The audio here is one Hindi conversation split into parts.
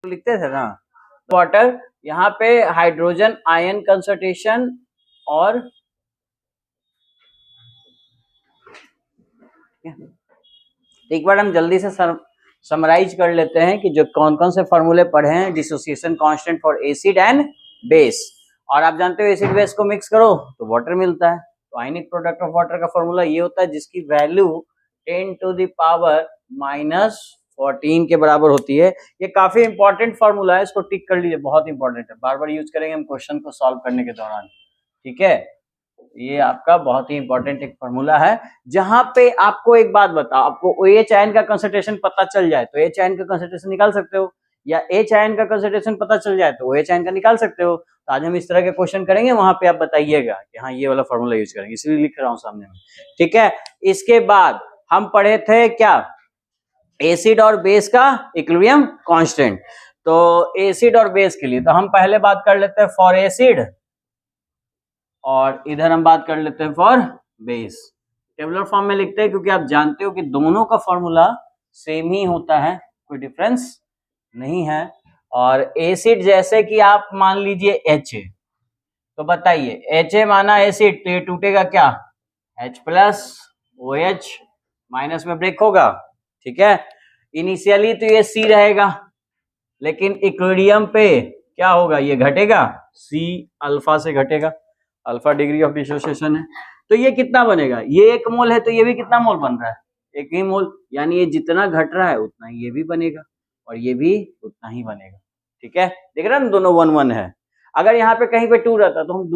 लिखते थे ना वाटर, यहाँ पे हाइड्रोजन आयन कंसंट्रेशन और एक बार हम जल्दी से समराइज कर लेते हैं कि जो कौन कौन से फॉर्मूले पढ़े हैं dissociation constant for acid and base. और आप जानते हो एसिड बेस को मिक्स करो तो वाटर मिलता है। तो आयनिक प्रोडक्ट ऑफ वाटर का फॉर्मूला ये होता है जिसकी वैल्यू 10 टू द पावर -14 के बराबर होती है। ये काफी इंपॉर्टेंट फॉर्मूला है, इसको टिक कर लीजिए, बहुत इंपॉर्टेंट है, बार बार यूज करेंगे हम क्वेश्चन को सॉल्व करने के दौरान। ठीक है, ये आपका बहुत ही इंपॉर्टेंट एक फॉर्मूला है। जहां पे आपको एक बात बताओ, आपको OH आयन का कंसंट्रेशन पता चल जाए तो H आयन का कंसंट्रेशन निकाल सकते हो, या H आयन का कंसंट्रेशन पता चल जाए तो OH आयन का निकाल सकते हो। तो आज हम इस तरह के क्वेश्चन करेंगे, वहां पे आप बताइएगा कि हाँ ये वाला फॉर्मूला यूज करेंगे, इसलिए लिख रहा हूं सामने में। ठीक है, इसके बाद हम पढ़े थे क्या, एसिड और बेस का इक्विलिब्रियम कांस्टेंट। तो एसिड और बेस के लिए तो हम पहले बात कर लेते हैं फॉर एसिड, और इधर हम बात कर लेते हैं फॉर बेस। टेबुलर फॉर्म में लिखते हैं क्योंकि आप जानते हो कि दोनों का फॉर्मूला सेम ही होता है, कोई डिफरेंस नहीं है। और एसिड जैसे कि आप मान लीजिए HA, तो बताइए HA माना एसिड तो ये टूटेगा क्या, H प्लस OH माइनस में ब्रेक होगा। ठीक है, इनिशियली तो ये C रहेगा, लेकिन इक्विलिब्रियम पे क्या होगा, ये घटेगा, C अल्फा से घटेगा, अल्फा डिग्री ऑफ डिसोसिएशन है। तो ये कितना बनेगा, ये 1 मोल है तो ये भी कितना मोल बन रहा है, 1 ही मोल, यानी ये जितना घट रहा है उतना ही ये भी बनेगा और ये भी उतना ही बनेगा। ठीक है, देख रहे हैं ना, दोनों 1 1 है। अगर यहाँ पे कहीं पे 2 रहता तो हम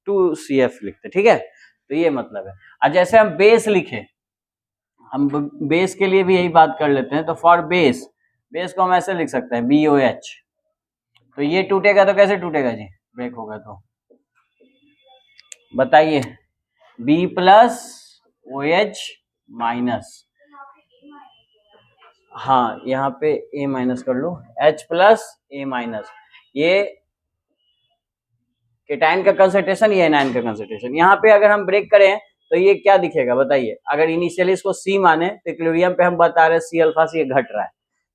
2CF लिखते। ठीक है, तो ये मतलब है। और जैसे हम बेस लिखे, हम बेस के लिए भी यही बात कर लेते हैं। तो फॉर बेस, बेस को हम ऐसे लिख सकते हैं BOH। तो ये टूटेगा तो कैसे टूटेगा जी, ब्रेक होगा तो बताइए, B प्लस OH माइनस, हाँ यहाँ पे A माइनस कर लो, H प्लस A माइनस, ये केटाइन का कंसंट्रेशन, ये एनायन का कंसंट्रेशन। यहाँ पे अगर हम ब्रेक करें तो ये क्या दिखेगा बताइए, अगर इनिशियली इसको C माने तो इक्विलिब्रियम पे हम बता रहे हैं C अल्फा से ये घट रहा है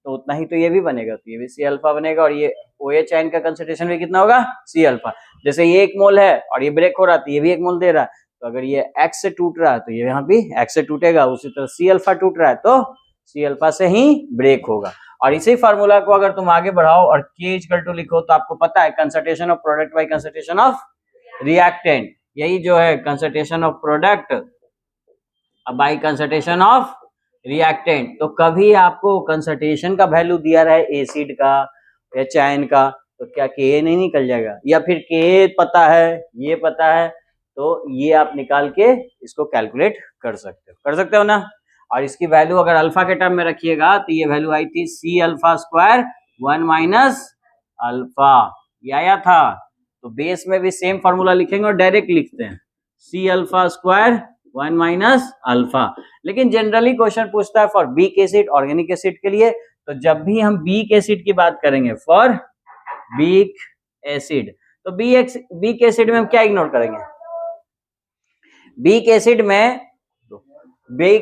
तो उतना ही तो ये भी बनेगा, तो ये भी C अल्फा बनेगा। और ये OH आयन का कंसंट्रेशन भी कितना होगा, C अल्फा। जैसे ये 1 मोल है और ये ब्रेक हो रहा है तो ये भी 1 मोल दे रहा है, तो अगर ये X से टूट रहा है तो ये यहाँ भी X से टूटेगा, उसी तरह C अल्फा टूट रहा है तो C अल्फा से ही ब्रेक होगा। और इसी फार्मूला को अगर तुम आगे बढ़ाओ और K इक्वल टू लिखो तो आपको पता है concentration of product by concentration of reactant, यही जो है concentration of product by concentration of reactant. तो कभी आपको कंसंट्रेशन का वैल्यू दिया रहे एसिड का या चायन का तो क्या Ka नहीं निकल जाएगा, या फिर Ka पता है, ये पता है, तो ये आप निकाल के इसको कैलकुलेट कर सकते हो ना। और इसकी वैल्यू अगर अल्फा के टर्म में रखिएगा तो ये वैल्यू आई थी C alpha square 1 minus alpha, ये आया था। तो बेस में भी सेम फॉर्मूला लिखेंगे और डायरेक्ट लिखते हैं C alpha square 1 minus alpha. लेकिन जनरली क्वेश्चन पूछता है for weak acid, organic acid के लिए। तो जब भी हम वीक एसिड की बात करेंगे, फॉर वीक एसिड, तो वीक एसिड में हम क्या इग्नोर करेंगे, वीक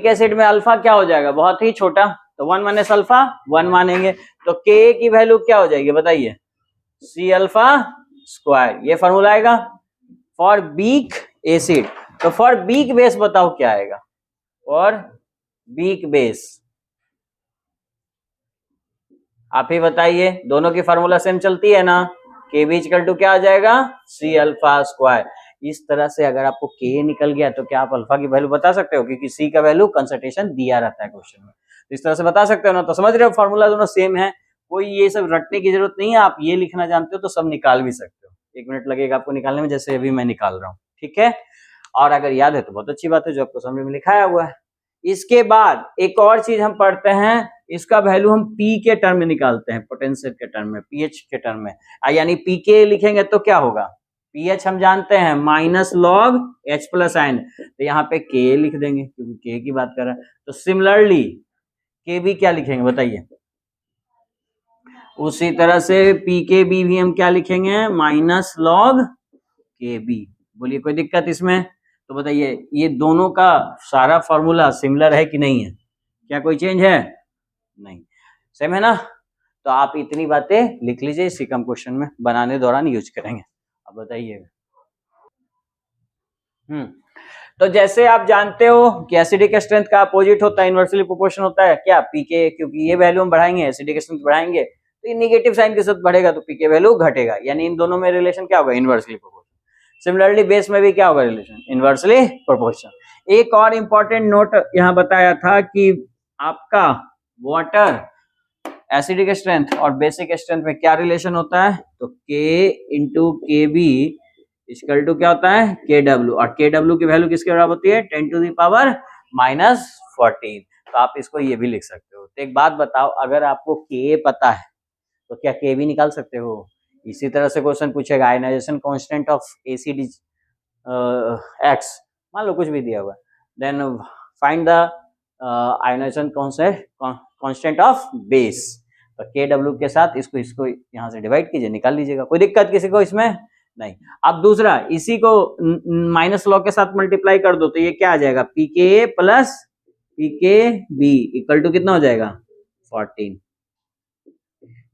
एसिड में अल्फा क्या हो जाएगा, बहुत ही छोटा, तो 1 माइनस अल्फा 1 मानेंगे। तो Ka की वैल्यू क्या हो जाएगी बताइए, C अल्फा स्क्वायर, ये फॉर्मूला आएगा फॉर वीक एसिड। तो फॉर वीक बेस बताओ क्या आएगा, फॉर वीक बेस आप ही बताइए, दोनों की फार्मूला सेम चलती है ना, K भी इक्वल टू क्या आ जाएगा, C अल्फा स्क्वायर। इस तरह से अगर आपको K निकल गया तो क्या आप अल्फा की वैल्यू बता सकते हो, क्योंकि C का वैल्यू कंसंट्रेशन दिया रहता है क्वेश्चन में, तो इस तरह से बता सकते हो ना। तो समझ रहे हो, फार्मूला दोनों सेम है, कोई ये सब रटने की जरूरत नहीं है, आप ये लिखना जानते हो तो सब निकाल भी सकते हो। 1 मिनट लगेगा आपको निकालने में, जैसे अभी मैं निकाल रहा हूँ। ठीक है, और अगर याद है तो बहुत अच्छी बात है, जो आपको समझ में लिखाया हुआ है। इसके बाद एक और चीज हम पढ़ते हैं, इसका वैल्यू हम P के टर्म में निकालते हैं, पोटेंशियल के टर्म में, पीएच के टर्म में। यानी PK लिखेंगे तो क्या होगा, पीएच हम जानते हैं minus log H plus ion, तो यहाँ पे K लिख देंगे क्योंकि K की बात कर रहा है। तो सिमिलरली K भी क्या लिखेंगे बताइए, उसी तरह से PKB भी हम क्या लिखेंगे, माइनस लॉग KB। बोलिए कोई दिक्कत इसमें, तो बताइए ये दोनों का सारा फॉर्मूला सिमिलर है कि नहीं है, क्या कोई चेंज है, नहीं, सेम है ना। तो आप इतनी बातें लिख लीजिए, इसी हम क्वेश्चन में बनाने दौरान यूज करेंगे। अब बताइए। तो जैसे आप जानते हो कि एसिडिक स्ट्रेंथ का अपोजिट होता है इनवर्सली प्रोपोर्शनल होता है क्या, पीके, क्योंकि ये वैल्यू हम बढ़ाएंगे एसिडिक स्ट्रेंथ बढ़ाएंगे तो ये नेगेटिव साइन के साथ बढ़ेगा तो पीके वैल्यू घटेगा, यानी इन दोनों में रिलेशन क्या होगा, इनवर्सली प्रोपोर्शनल। सिमिलरली बेस में भी क्या होगा रिलेशन, इनवर्सली प्रोपोर्शनल। एक और इंपॉर्टेंट नोट यहाँ बताया था कि आपका वाटर एसिडिक स्ट्रेंथ और बेसिक स्ट्रेंथ में क्या रिलेशन होता है, तो के इंटू के बी इक्वल टू क्या होता है, के डब्ल्यू, और के डब्ल्यू की वैल्यू किसके बराबर होती है, 10⁻⁻14। तो आप इसको ये भी लिख सकते हो। तो एक बात बताओ, अगर आपको के पता है तो क्या के भी निकाल सकते हो। इसी तरह से क्वेश्चन पूछेगा ionisation constant of acid X, मान लो कुछ भी दिया हुआ, then find the ionisation constant of base. तो के डब्ल्यू के साथ इसको यहाँ से डिवाइड कीजिए, निकाल लीजिएगा, कोई दिक्कत किसी को इसमें नहीं। अब दूसरा, इसी को माइनस लॉ के साथ मल्टीप्लाई कर दो तो ये क्या आ जाएगा, pK plus pKb equal to कितना हो जाएगा, 14।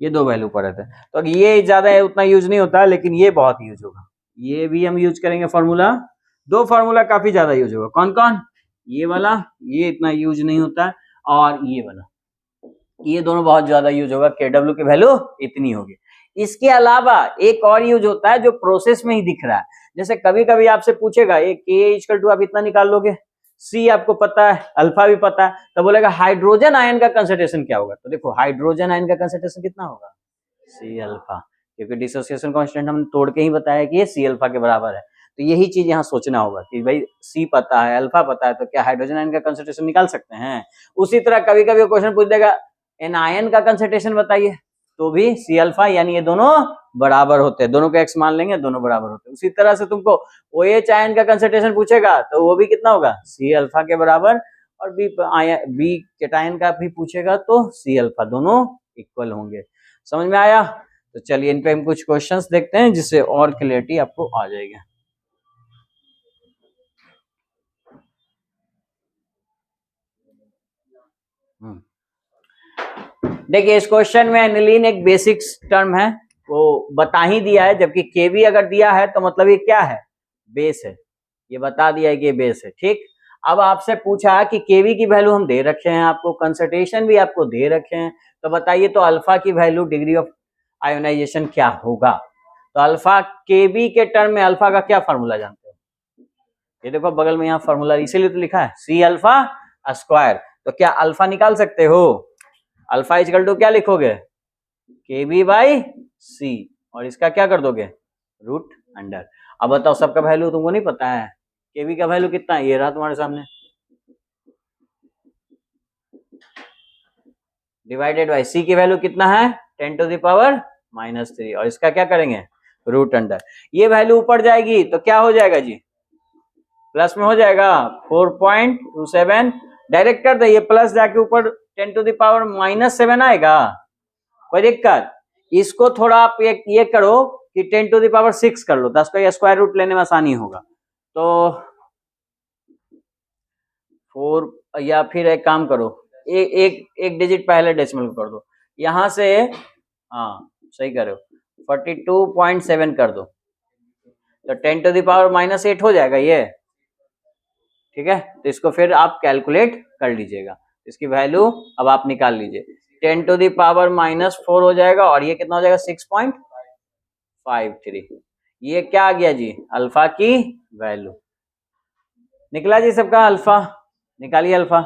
ये दो वैल्यू पर रहते हैं, तो ये ज्यादा है उतना यूज नहीं होता, लेकिन ये बहुत यूज होगा। ये भी हम यूज करेंगे फार्मूला, दो फार्मूला काफी ज्यादा यूज होगा। कौन कौन, ये वाला, ये इतना यूज नहीं होता, और ये वाला, ये दोनों बहुत ज्यादा यूज होगा। के डब्ल्यू की वैल्यू इतनी होगी। इसके अलावा एक और यूज होता है जो प्रोसेस में ही दिख रहा है, जैसे कभी कभी आपसे पूछेगा ये के इक्वल टू आप इतना निकाल लोगे, सी आपको पता है, अल्फा भी पता है, तो बोलेगा हाइड्रोजन आयन का कंसंट्रेशन क्या होगा। तो देखो हाइड्रोजन आयन का कंसंट्रेशन कितना होगा, सी अल्फा, क्योंकि डिसोसिएशन कांस्टेंट हमने तोड़ के ही बताया कि ये सी अल्फा के बराबर है। तो यही चीज यहाँ सोचना होगा कि भाई सी पता है, अल्फा पता है, तो क्या हाइड्रोजन आयन का कंसंट्रेशन निकाल सकते हैं। उसी तरह कभी कभी क्वेश्चन पूछ देगा एनायन का कंसंट्रेशन बताइए, तो भी सी अल्फा, यानी ये दोनों बराबर होते हैं, दोनों को एक्स मान लेंगे, दोनों बराबर होते हैं। उसी तरह से तुमको OH आयन का कंसंट्रेशन पूछेगा तो वो भी कितना होगा, सी अल्फा के बराबर, और बी केटायन का भी पूछेगा तो सी अल्फा, दोनों इक्वल होंगे। समझ में आया। तो चलिए इन पे हम कुछ क्वेश्चंस देखते हैं जिससे और क्लियरिटी आपको आ जाएगी। देखिए इस क्वेश्चन में एनिलीन एक बेसिक टर्म है, वो बता ही दिया है, जबकि केबी अगर दिया है तो मतलब ये क्या है, बेस है, ये बता दिया है कि ये बेस है। ठीक, अब आपसे पूछा कि केबी की वैल्यू हम दे रखे हैं आपको, कंसंट्रेशन भी आपको दे रखे हैं, तो बताइए तो अल्फा की वैल्यू, डिग्री ऑफ आयोनाइजेशन क्या होगा। तो अल्फा केबी के टर्म में अल्फा का क्या फॉर्मूला जानते हो, ये देखो बगल में यहाँ फॉर्मूला, इसीलिए तो लिखा है सी अल्फा स्क्वायर। तो क्या अल्फा निकाल सकते हो, अल्फा इक्वल टू क्या लिखोगे, के बी बाई सी, और इसका क्या कर दोगे, रूट अंडर। अब बताओ सबका वैल्यू तुमको नहीं पता है, के बी का वैल्यू कितना है, ये रहा तुम्हारे सामने, डिवाइडेड बाई सी की वैल्यू कितना है, 10⁻⁻3, और इसका क्या करेंगे, रूट अंडर। ये वैल्यू ऊपर जाएगी तो क्या हो जाएगा जी, प्लस में हो जाएगा 4.27, डायरेक्ट कर दे, ये प्लस जाके ऊपर 10⁻⁻7 आएगा, कोई दिक्कत। इसको थोड़ा आप ये करो कि 10⁻6 कर लो, 10 का स्क्वायर रूट लेने में आसानी होगा, तो 4, या फिर एक काम करो, एक डिजिट पहले डेसिमल कर दो, यहां से, हाँ सही कर रहे हो, 42.7 कर दो, तो 10⁻⁻8 हो जाएगा ये। ठीक है, तो इसको फिर आप कैलकुलेट कर लीजिएगा, इसकी वैल्यू अब आप निकाल लीजिए, 10⁻⁻4 हो जाएगा, और ये कितना हो जाएगा 6.53। ये क्या आ गया जी, अल्फा की वैल्यू निकला जी सबका, अल्फा निकालिए अल्फा।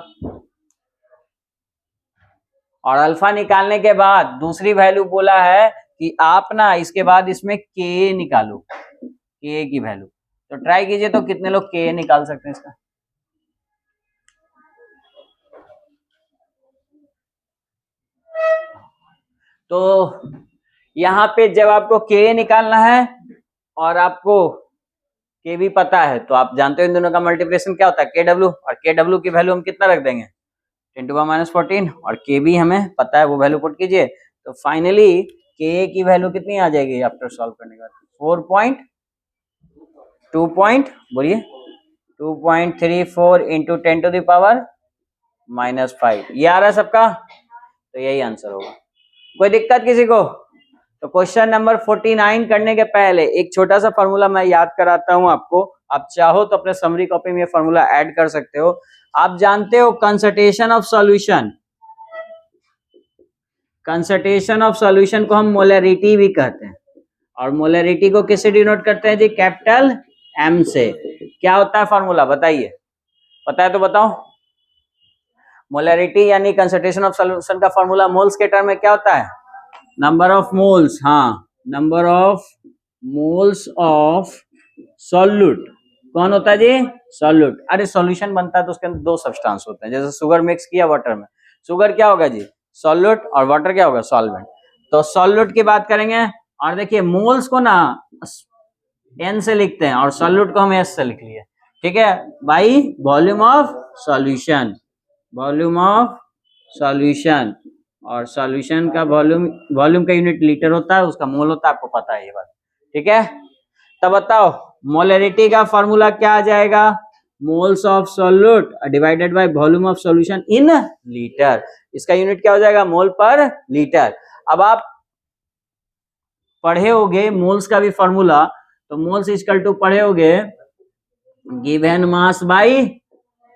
और अल्फा निकालने के बाद दूसरी वैल्यू बोला है कि आप ना इसके बाद इसमें के निकालो, के की वैल्यू, तो ट्राई कीजिए तो कितने लोग के निकाल सकते हैं इसका। तो यहाँ पे जब आपको के निकालना है और आपको के भी पता है, तो आप जानते हो इन दोनों का मल्टीप्लिकेशन क्या होता है, के डब्ल्यू, और के डब्ल्यू की वैल्यू हम कितना रख देंगे, 10⁻⁻14, और के भी हमें पता है वो वैल्यू पुट कीजिए, तो फाइनली के की वैल्यू कितनी आ जाएगी आफ्टर सॉल्व करने के बाद, 4.2 बोलिए 2.34 इंटू 10⁻⁻5, ये आ रहा है सबका, तो यही आंसर होगा। कोई दिक्कत किसी को? तो क्वेश्चन नंबर 49 करने के पहले एक छोटा सा फॉर्मूला मैं याद कराता हूं आपको। आप चाहो तो अपने समरी कॉपी में फॉर्मूला ऐड कर सकते हो। आप जानते हो concentration of solution, concentration of solution को हम मोलरिटी भी कहते हैं, और मोलरिटी को किससे डिनोट करते हैं जी? कैपिटल एम से। क्या होता है फॉर्मूला बताइए, पता है तो बताओ। मोलरिटी यानी कंसंट्रेशन ऑफ सॉल्यूशन का फॉर्मूला मोल्स के टर्म में क्या होता है? नंबर ऑफ मोल्स, हाँ, number of moles of solute. कौन होता है जी? सॉल्यूट। अरे सॉल्यूशन बनता है तो उसके अंदर दो सब्सटेंस होते हैं, जैसे शुगर मिक्स किया वाटर में, शुगर क्या होगा जी? सॉल्यूट, और वाटर क्या होगा? सॉल्वेंट। तो सॉल्यूट की बात करेंगे, और देखिए मोल्स को ना एन से लिखते हैं और सॉल्यूट को हम एस से लिख लिए, ठीक है, by volume of solution, volume of solution. और सॉल्यूशन का वॉल्यूम, वॉल्यूम का यूनिट लीटर होता है, उसका मोल होता है, आपको पता है ये बात, ठीक है। तब बताओ मोलरिटी का फॉर्मूला क्या आ जाएगा? Moles of solute divided by volume of solution in litre. इसका यूनिट क्या हो जाएगा? मोल पर लीटर। अब आप पढ़े होगे मोल्स का भी फॉर्मूला, तो मोल्स इक्वल टू पढ़े होगे given mass by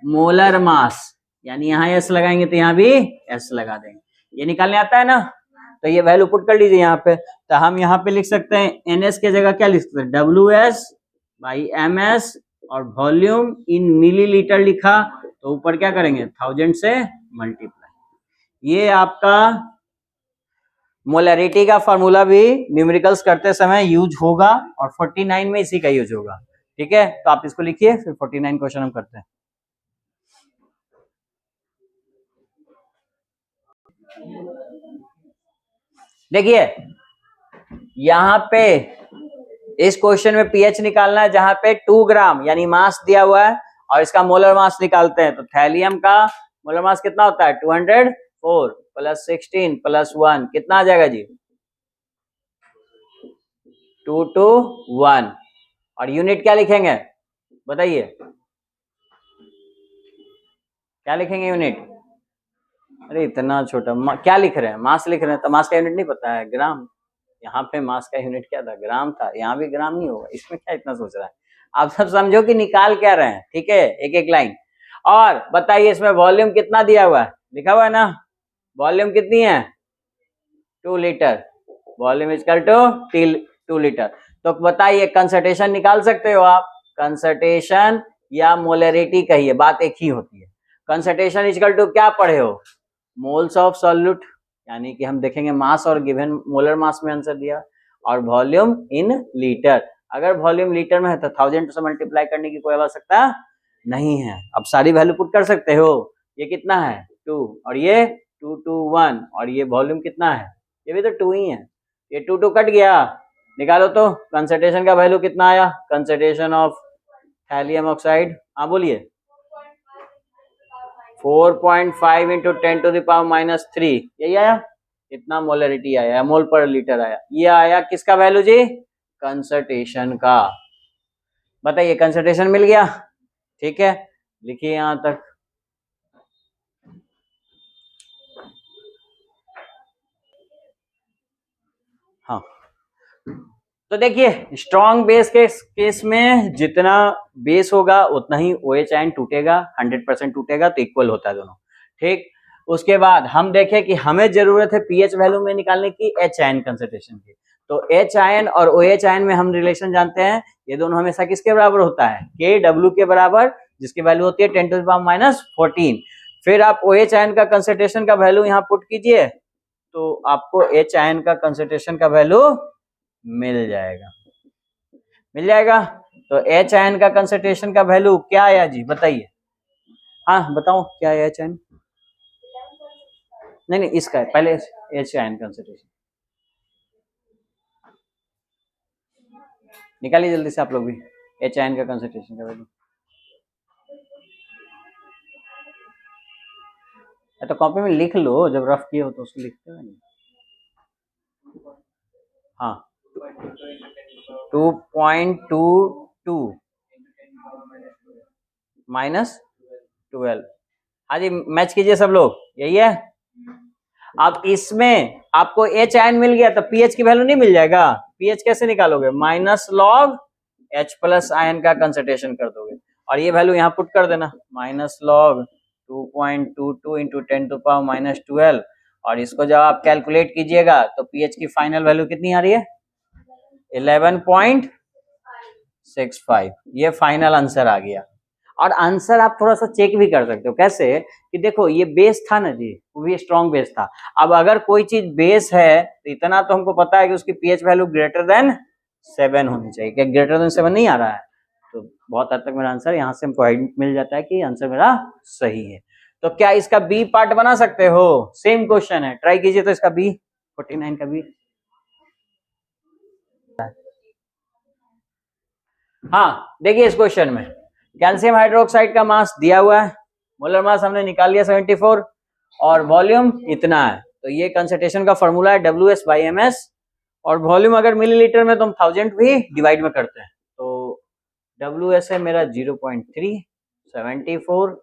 molar mass, यानी यहाँ एस लगाएंगे तो यहाँ भी एस लगा देंगे, ये निकालने आता है ना। तो ये वैल्यू पुट कर लीजिए यहाँ पे, तो हम यहाँ पे लिख सकते हैं एन एस के जगह क्या लिख सकते हैं? W S by M S, और वॉल्यूम इन मिलीलीटर लिखा तो ऊपर क्या करेंगे? 1000 से मल्टीप्लाई। ये आपका मोलरिटी का फॉर्मूला भी न्यूमेरिकल्स करते समय यूज होगा, और 49 में इसी का यूज होगा, ठीक है। तो आप इसको लिखिए, फिर 49 क्वेश्चन हम करते हैं। देखिए यहाँ पे इस क्वेश्चन में पीएच निकालना है, जहां पे 2 ग्राम यानी मास दिया हुआ है, और इसका मोलर मास निकालते हैं। तो थैलियम का मोलर मास कितना होता है? 204 प्लस 16 प्लस 1 कितना आ जाएगा जी? 221। और यूनिट क्या लिखेंगे बताइए, क्या लिखेंगे यूनिट? अरे इतना छोटा क्या लिख रहे हैं? मास लिख रहे हैं, तो मास का यूनिट नहीं पता है? ग्राम। यहाँ पे मास का यूनिट क्या था? ग्राम था, यहाँ भी ग्राम ही होगा, इसमें क्या इतना सोच रहा है? आप सब समझो कि निकाल क्या रहे हैं, ठीक है, एक एक लाइन। और बताइए इसमें वॉल्यूम कितना दिया हुआ है? लिखा हुआ है ना, वॉल्यूम कितनी है? 2 litre, volume equal to 2 litre. तो बताइए कंसंट्रेशन निकाल सकते हो आप? कंसंट्रेशन या मोलरिटी कहिए, बात एक ही होती है। कंसंट्रेशन इक्वल टू क्या पढ़े हो? मोल्स ऑफ सॉल्यूट, यानी कि हम देखेंगे मास और गिवन मोलर मास में आंसर दिया, और वॉल्यूम इन लीटर। अगर वॉल्यूम लीटर में है तो 1000 से मल्टीप्लाई करने की कोई आवश्यकता नहीं है। अब सारी वैल्यू पुट कर सकते हो। ये कितना है? 2, और ये 221, और ये वॉल्यूम कितना है? ये भी तो 2 ही है। ये 2 कट गया, निकालो तो कंसंट्रेशन का वैल्यू कितना आया? कंसंट्रेशन ऑफ थैलियम ऑक्साइड, हाँ बोलिए, 4.5 इंटू 10 टू द पावर -3, यही आया। इतना मोलरिटी आया, मोल पर लीटर आया। ये आया किसका वैल्यू जी? कंसंट्रेशन का। बताइए कंसंट्रेशन मिल गया, ठीक है, लिखिए यहां तक। हाँ, तो देखिए स्ट्रॉन्ग बेस के केस में जितना बेस होगा उतना ही OH आयन टूटेगा, 100% टूटेगा, तो इक्वल होता है दोनों, ठीक। उसके बाद हम देखें कि हमें जरूरत है पीएच वैल्यू में निकालने की H आयन कंसंट्रेशन की। तो H आयन और OH आयन में हम रिलेशन जानते हैं, ये दोनों हमेशा किसके बराबर होता है? KW के बराबर, जिसकी वैल्यू होती है 10 टू द पावर -14। फिर आप OH आयन का कंसंट्रेशन का वैल्यू यहाँ पुट कीजिए, तो आपको H आयन का कंसंट्रेशन का वैल्यू मिल जाएगा, मिल जाएगा। तो H आयन का कंसंट्रेशन का वैल्यू क्या आया जी बताइए? हाँ बताओ क्या है H आयन? नहीं इसका है, पहले H आयन कंसंट्रेशन निकालिए जल्दी से आप लोग भी, H आयन का कंसंट्रेशन का वैल्यू। तो कॉपी में लिख लो, जब रफ किए हो तो उसको लिखते हो नहीं। हाँ 2.22 -12। हाँ जी मैच कीजिए सब लोग, यही है। अब इसमें आपको एच आयन मिल गया तो पीएच की वैल्यू नहीं मिल जाएगा? पीएच कैसे निकालोगे? Minus log H plus ion का कंसंट्रेशन कर दोगे और ये वैल्यू यहाँ पुट कर देना, माइनस लॉग 2.22 इंटू 10⁻⁻12 और इसको जब आप कैलकुलेट कीजिएगा तो पीएच की फाइनल वैल्यू कितनी आ रही है? 11.65। ये फाइनल आंसर आ गया। और आंसर आप थोड़ा सा चेक भी कर सकते हो, कैसे कि देखो ये बेस था ना जी, वो भी स्ट्रॉन्ग बेस था। अब अगर कोई चीज बेस है तो इतना तो हमको पता है कि उसकी पीएच वैल्यू ग्रेटर देन 7 होनी चाहिए। क्या ग्रेटर देन 7 नहीं आ रहा है? तो बहुत हद तक मेरा आंसर यहाँ से हमको आइडेंट मिल जाता है कि आंसर मेरा सही है। तो क्या इसका बी पार्ट बना सकते हो? सेम क्वेश्चन है, ट्राई कीजिए। तो इसका बी 49 का बी, हाँ देखिए इस क्वेश्चन में कैल्शियम हाइड्रोक्साइड का मास दिया हुआ है, मोलर मास हमने निकाल लिया 74 और वॉल्यूम इतना है। तो ये कंसंट्रेशन का फॉर्मूला है WS/MS और वॉल्यूम अगर मिलीलीटर में तो हम 1000 भी डिवाइड में करते हैं। तो WS है मेरा 0.3, 74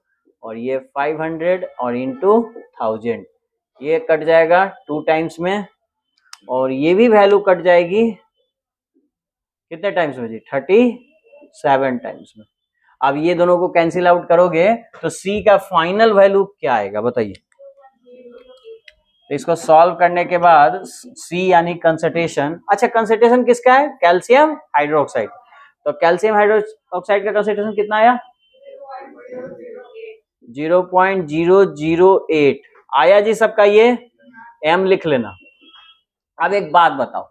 और ये 500 और इंटू 1000, ये कट जाएगा 2 टाइम्स में और ये भी वैल्यू कट जाएगी कितने टाइम्स में जी? 37 टाइम्स में। अब ये दोनों को कैंसिल आउट करोगे तो C का फाइनल वैल्यू क्या आएगा बताइए? तो इसको सॉल्व करने के बाद C यानी कंसंट्रेशन, अच्छा कंसंट्रेशन किसका है? Calcium hydroxide. तो कैल्शियम हाइड्रोक्साइड का कंसंट्रेशन कितना आया? 0.008 आया जी सबका, ये M लिख लेना। अब एक बात बताओ,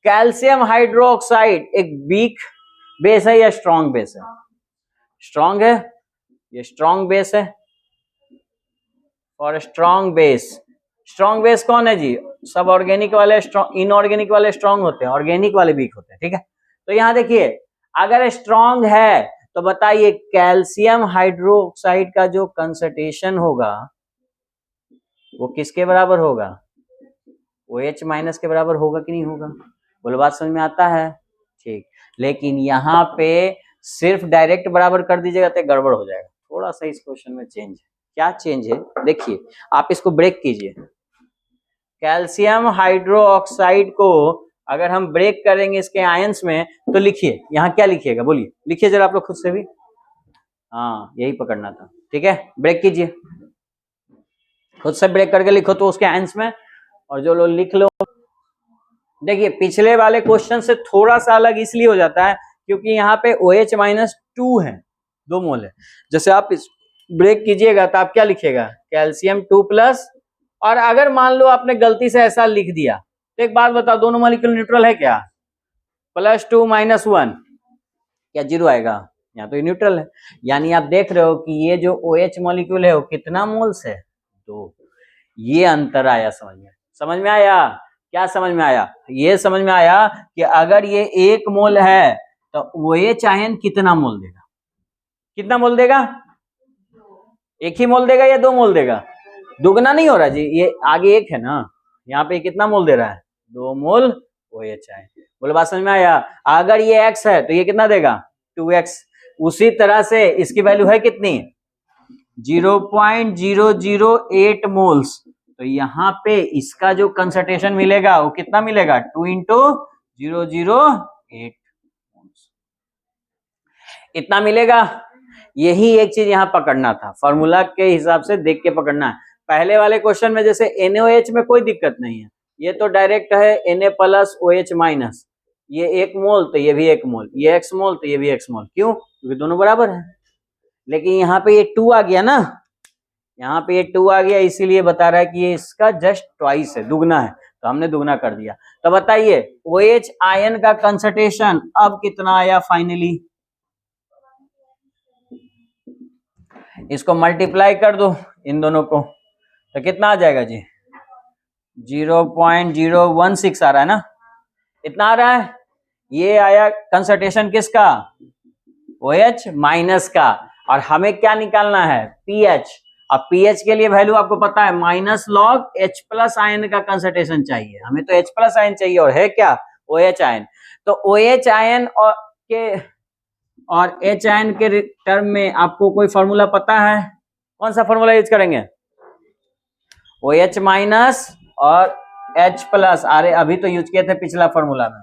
कैल्शियम हाइड्रोक्साइड एक वीक बेस है या स्ट्रॉन्ग बेस है? स्ट्रॉन्ग है, ये स्ट्रॉन्ग बेस है। और स्ट्रॉन्ग बेस कौन है जी? सब ऑर्गेनिक वाले स्ट्रॉन्ग, इनऑर्गेनिक वाले स्ट्रॉन्ग होते हैं, ऑर्गेनिक वाले वीक होते हैं, ठीक है। तो यहां देखिए अगर स्ट्रॉन्ग है तो बताइए कैल्शियम हाइड्रोक्साइड का जो कंसंट्रेशन होगा वो किसके बराबर होगा? OH माइनस के बराबर होगा कि नहीं होगा? बोलो बात समझ में आता है? ठीक, लेकिन यहाँ पे सिर्फ डायरेक्ट बराबर कर दीजिएगा तो गड़बड़ हो जाएगा। थोड़ा सा इस क्वेश्चन में चेंज है। क्या चेंज है देखिए, आप इसको ब्रेक कीजिए। कैल्शियम हाइड्रोक्साइड को अगर हम ब्रेक करेंगे इसके आयंस में तो लिखिए, यहाँ क्या लिखिएगा बोलिए, लिखिए जरा आप लोग खुद से भी। हाँ यही पकड़ना था, ठीक है। ब्रेक कीजिए, खुद से ब्रेक करके लिखो तो उसके आयंस में, और जो लोग लिख लो। देखिए पिछले वाले क्वेश्चन से थोड़ा सा अलग इसलिए हो जाता है क्योंकि यहाँ पे OH-2 है, 2 मोल है। जैसे आप इस ब्रेक कीजिएगा तो आप क्या लिखिएगा? कैल्शियम 2+, और अगर मान लो आपने गलती से ऐसा लिख दिया तो एक बात बताओ, दोनों मॉलिक्यूल न्यूट्रल है क्या? +2 - 1 क्या 0 आएगा? यहाँ तो ये न्यूट्रल है। यानी आप देख रहे हो कि ये जो OH मॉलिक्यूल है वो कितना मोल्स है? 2। ये अंतर आया समझ में? समझ में आया? क्या समझ में आया? ये समझ में आया कि अगर ये 1 मोल है तो OH आयन कितना मोल देगा? कितना मोल देगा? 1 ही मोल देगा या 2 मोल देगा? दुगना नहीं हो रहा जी, ये आगे 1 है ना, यहाँ पे कितना मोल दे रहा है? 2 मोल OH आयन। बोलो बात समझ में आया? अगर ये X है तो ये कितना देगा? 2X। उसी तरह से इसकी वैल्यू है कितनी? 0.008 मोल्स। तो यहाँ पे इसका जो कंसंट्रेशन मिलेगा वो कितना मिलेगा? 2 × 008 इतना मिलेगा। यही एक चीज यहाँ पकड़ना था, फॉर्मूला के हिसाब से देख के पकड़ना है। पहले वाले क्वेश्चन में जैसे NaOH में कोई दिक्कत नहीं है, ये तो डायरेक्ट है Na+OH-, ये 1 मोल तो ये भी 1 मोल, ये X मोल तो ये भी X मोल। क्यों? क्योंकि दोनों बराबर है। लेकिन यहाँ पे ये 2 आ गया ना, यहाँ पे ये 2 आ गया, इसीलिए बता रहा है कि ये इसका जस्ट ट्वाइस है, दुगना है, तो हमने दुगना कर दिया। तो बताइए OH आयन का कंसंट्रेशन अब कितना आया फाइनली? इसको मल्टीप्लाई कर दो इन दोनों को तो कितना आ जाएगा जी? 0.016 आ रहा है ना, इतना आ रहा है। ये आया कंसंट्रेशन किसका? OH माइनस का। और हमें क्या निकालना है? pH। अब pH के लिए वैल्यू आपको पता है, माइनस लॉग H+ आयन का कंसंट्रेशन चाहिए। हमें तो H+ आयन चाहिए और है क्या? OH ion. तो OH आयन और H आयन के टर्म में आपको कोई फॉर्मूला पता है? कौन सा फॉर्मूला यूज करेंगे? OH- और H प्लस, अरे अभी तो यूज किए थे पिछला फॉर्मूला में,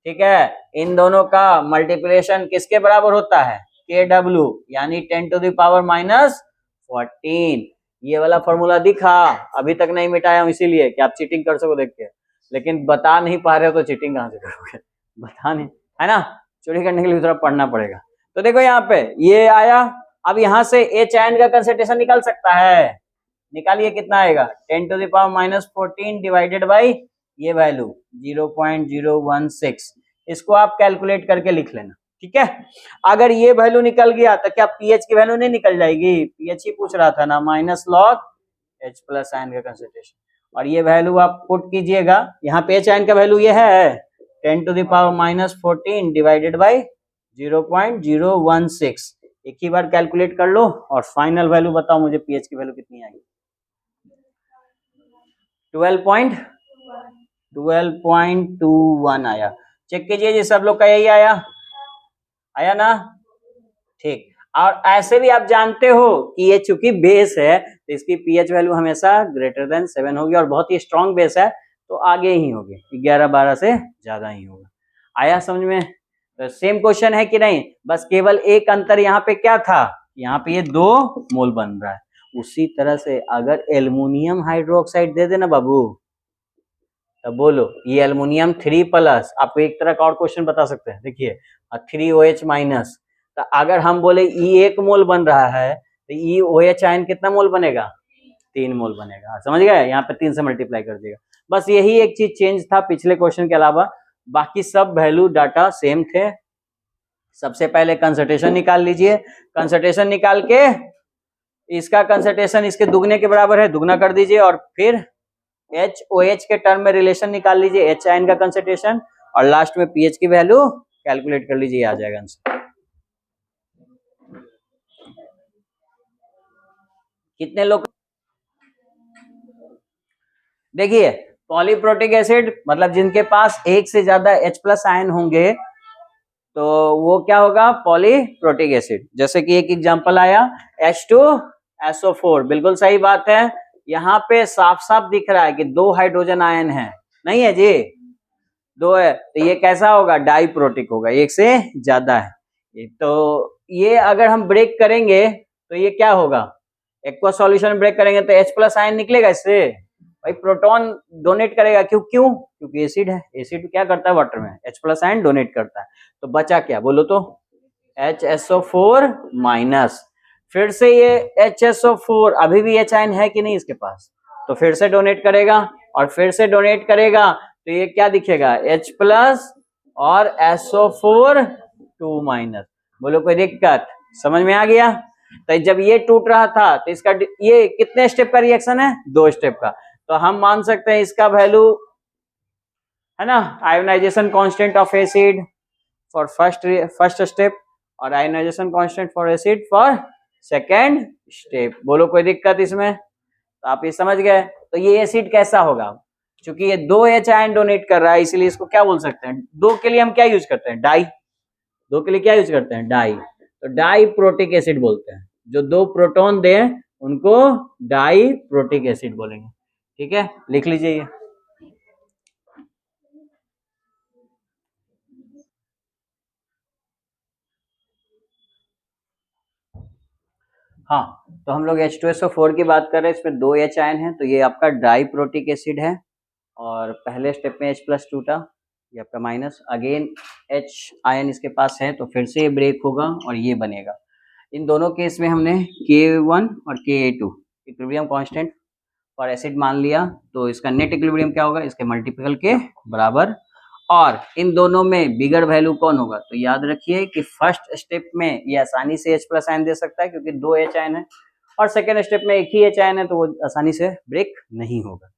ठीक है। इन दोनों का मल्टीप्लिकेशन किसके बराबर होता है, KW, यानी 10 टू द पावर -14। ये वाला फॉर्मूला दिखा, अभी तक नहीं मिटाया हूं इसीलिए कि आप चीटिंग कर सको देख के, लेकिन बता नहीं पा रहे हो तो चीटिंग कहां से करोगे, बता नहीं, है ना। चोरी करने के लिए थोड़ा पढ़ना पड़ेगा। तो देखो यहाँ पे ये आया, अब यहाँ से H आयन का कंसंट्रेशन निकाल सकता है, निकालिए कितना आएगा, 10 to the power -14 divided by ये वैल्यू 0.016, इसको आप कैलकुलेट करके लिख लेना, ठीक है। अगर ये वैल्यू निकल गया तो क्या पीएच की वैल्यू नहीं निकल जाएगी, पीएच ही पूछ रहा था ना, minus log H plus ion का कंसंट्रेशन, और ये वैल्यू आप पुट कीजिएगा, यहाँ पे H आयन का वैल्यू ये है 10 to the power -14 divided by 0.016, एक ही बार कैलकुलेट कर लो और फाइनल वैल्यू बताओ मुझे पीएच की वैल्यू कितनी आएगी, 12.21 आया। चेक कीजिए जी, सब लोग का यही आया ना, ठीक। और ऐसे भी आप जानते हो कि ये चूंकि बेस है तो इसकी पीएच वैल्यू हमेशा ग्रेटर देन 7 होगी, और बहुत ही स्ट्रॉन्ग बेस है तो आगे ही होगी, 11-12 से ज्यादा ही होगा। आया समझ में। तो सेम क्वेश्चन है कि नहीं, बस केवल एक अंतर यहाँ पे क्या था, यहाँ पे ये 2 मोल बन रहा है। उसी तरह से अगर एल्युमिनियम हाइड्रोक्साइड दे देना बाबू, तब बोलो ये एल्युमिनियम 3+, आपको एक तरह का और क्वेश्चन बता सकते हैं, देखिए 3OH-, तो अगर हम बोले E 1 मोल बन रहा है तो EOH आयन कितना मोल बनेगा, 3 मोल बनेगा, समझ गए, यहाँ पे 3 से मल्टीप्लाई कर दिएगा। बस यही एक चीज चेंज था पिछले क्वेश्चन के अलावा, बाकी सब वैल्यू डाटा सेम थे। सबसे पहले कंसंट्रेशन निकाल लीजिए, कंसंट्रेशन निकाल के इसका कंसंट्रेशन इसके दुगने के बराबर है, दुगना कर दीजिए, और फिर HOH के टर्म में रिलेशन निकाल लीजिए, H आयन का कंसंट्रेशन, और लास्ट में पीएच की वैल्यू कैलकुलेट कर लीजिए, आ जाएगा आंसर। कितने लोग, देखिए पॉलीप्रोटिक एसिड मतलब जिनके पास एक से ज्यादा H+ आयन होंगे तो वो क्या होगा, पॉलीप्रोटिक एसिड। जैसे कि एक एग्जांपल आया H2SO4, बिल्कुल सही बात है, यहाँ पे साफ साफ दिख रहा है कि 2 हाइड्रोजन आयन है, नहीं है जी, 2 है, तो ये कैसा होगा, डाइप्रोटिक होगा, एक से ज्यादा है। तो ये अगर हम ब्रेक करेंगे तो ये क्या होगा, एक्वस सॉल्यूशन ब्रेक करेंगे तो H+ आयन निकलेगा इससे, भाई प्रोटॉन डोनेट करेगा, क्योंकि एसिड है, एसिड क्या करता है वाटर में, H+ आयन डोनेट करता है, तो बचा क्या बोलो तो HSO4-, फिर से ये HSO4 अभी भी H आयन है कि नहीं इसके पास, तो फिर से डोनेट करेगा, और फिर से डोनेट करेगा तो ये क्या दिखेगा, H+ और SO4-, बोलो कोई दिक्कत, समझ में आ गया। तो जब ये टूट रहा था तो इसका ये कितने स्टेप का रिएक्शन है, 2 स्टेप का, तो हम मान सकते हैं इसका वैल्यू है ना, ionization constant of acid for first step, और ionization constant for acid for second step, बोलो कोई दिक्कत इसमें, तो आप ये समझ गए। तो ये एसिड कैसा होगा, क्योंकि ये 2H आयन डोनेट कर रहा है इसलिए इसको क्या बोल सकते हैं, 2 के लिए हम क्या यूज करते हैं, डाई, 2 के लिए क्या यूज करते हैं, डाई, तो डाई प्रोटिक एसिड बोलते हैं, जो 2 प्रोटॉन दे उनको डाई प्रोटिक एसिड बोलेंगे, ठीक है, लिख लीजिए ये। हाँ, तो हम लोग H2SO4 की बात कर रहे हैं, इसमें 2 H आयन है, तो ये आपका डाई प्रोटिक एसिड है, और पहले स्टेप में H+ टूटा, ये आपका माइनस, अगेन H आयन इसके पास है तो फिर से ये ब्रेक होगा और ये बनेगा। इन दोनों केस में हमने Ka1 और Ka2 equilibrium constant for acid मान लिया, तो इसका नेट इक्विलिब्रियम क्या होगा, इसके मल्टीपल के बराबर, और इन दोनों में बिगर वैल्यू कौन होगा, तो याद रखिए कि फर्स्ट स्टेप में ये आसानी से H+ आयन दे सकता है क्योंकि 2 H आयन है, और सेकेंड स्टेप में एक ही H आयन है तो वो आसानी से ब्रेक नहीं होगा,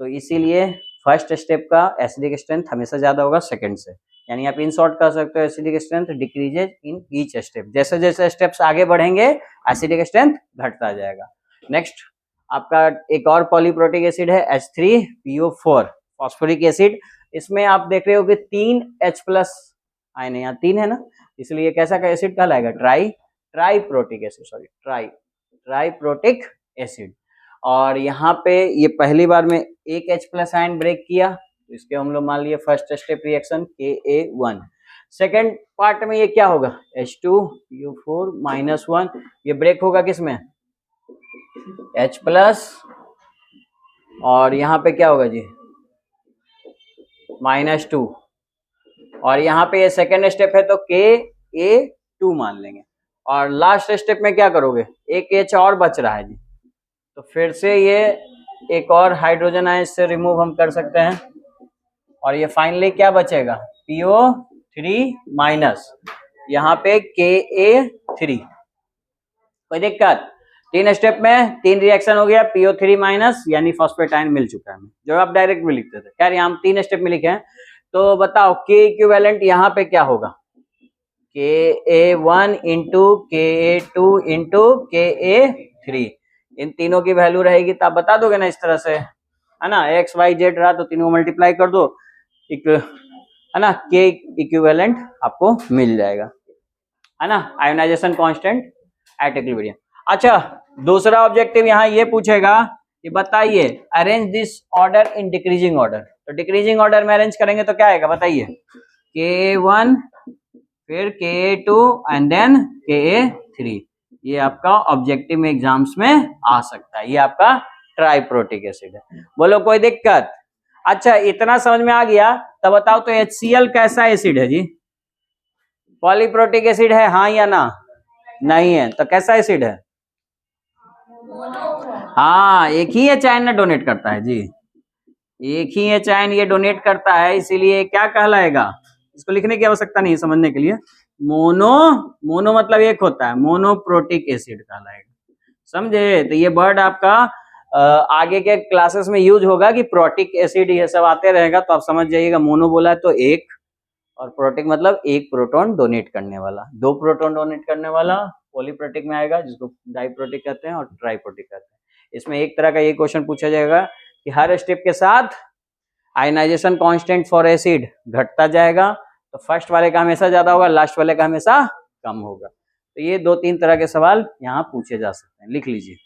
तो इसीलिए फर्स्ट स्टेप का एसिडिक स्ट्रेंथ हमेशा ज्यादा होगा सेकंड से, यानी आप इन शॉर्ट कर सकते हो acidic strength decreases in each step, जैसे जैसे स्टेप्स आगे बढ़ेंगे एसिडिक स्ट्रेंथ घटता जाएगा। नेक्स्ट आपका एक और पॉलीप्रोटिक एसिड है H3PO4 फॉस्फोरिक एसिड, इसमें आप देख रहे हो कि 3 H+ आयन है, यहाँ 3 है ना, इसलिए कैसा का एसिड कहलाएगा, ट्राइप्रोटिक एसिड, ट्राइप्रोटिक एसिड। और यहाँ पे ये पहली बार में एक H प्लस आयन ब्रेक किया, तो इसके हम लोग मान लिए first step reaction Ka1। Second part में ये क्या होगा, H2PO4 -1, ये ब्रेक होगा किसमें, H प्लस, और यहाँ पे क्या होगा जी -2, और यहाँ पे ये सेकेंड स्टेप है तो Ka2 मान लेंगे। और लास्ट स्टेप में क्या करोगे, एक H और बच रहा है जी, तो फिर से ये एक और हाइड्रोजन आयन इससे रिमूव हम कर सकते हैं, और ये फाइनली क्या बचेगा, PO3 माइनस, यहाँ पे Ka3। कोई दिक्कत, 3 स्टेप में 3 रिएक्शन हो गया, PO3 माइनस यानी फॉस्फेट आयन मिल चुका है हमें, जो आप डायरेक्ट भी लिखते थे। खैर यहाँ हम 3 स्टेप में लिखे हैं, तो बताओ K इक्विवेलेंट यहाँ पे क्या होगा, Ka1 into Ka2 into Ka3, इन तीनों की वैल्यू रहेगी तो आप बता दोगे ना इस तरह से, है ना, एक्स वाई जेड रहा तो तीनों मल्टीप्लाई कर दो, है ना, K इक्विवेलेंट आपको मिल जाएगा, है ना, आयोनाइजेशन कांस्टेंट एट इक्विलिब्रियम। अच्छा, दूसरा ऑब्जेक्टिव यहाँ ये पूछेगा कि बताइए arrange this order in decreasing order, तो डिक्रीजिंग ऑर्डर में अरेंज करेंगे तो क्या आएगा बताइए, Ka1 फिर Ka2 एंड देन Ka3, ये आपका ऑब्जेक्टिव में एग्जाम्स में आ सकता है, ये आपका ट्राइप्रोटिक एसिड है। बोलो कोई दिक्कत, अच्छा इतना समझ में आ गया, तब बताओ तो HCl कैसा एसिड है जी, पॉलीप्रोटिक एसिड है, हाँ या ना, नहीं है, तो कैसा एसिड है, हाँ एक ही H आयन ना डोनेट करता है जी, एक ही H आयन ये डोनेट करता है, इसीलिए क्या कहलाएगा, इसको लिखने की आवश्यकता नहीं समझने के लिए, मोनो मतलब एक होता है, मोनोप्रोटिक एसिड कहलाएगा, समझे। तो ये वर्ड आपका आगे के क्लासेस में यूज होगा कि प्रोटिक एसिड ये सब आते रहेगा, तो आप समझ जाइएगा, मोनो बोला है तो एक, और प्रोटिक मतलब एक प्रोटॉन डोनेट करने वाला, 2 प्रोटॉन डोनेट करने वाला पॉलीप्रोटिक में आएगा, जिसको डाइप्रोटिक कहते हैं और ट्राइप्रोटिक कहते हैं। इसमें एक तरह का ये क्वेश्चन पूछा जाएगा कि हर स्टेप के साथ आयनाइजेशन कांस्टेंट फॉर एसिड घटता जाएगा, तो फर्स्ट वाले का हमेशा ज्यादा होगा, लास्ट वाले का हमेशा कम होगा। तो ये 2-3 तरह के सवाल यहाँ पूछे जा सकते हैं, लिख लीजिए।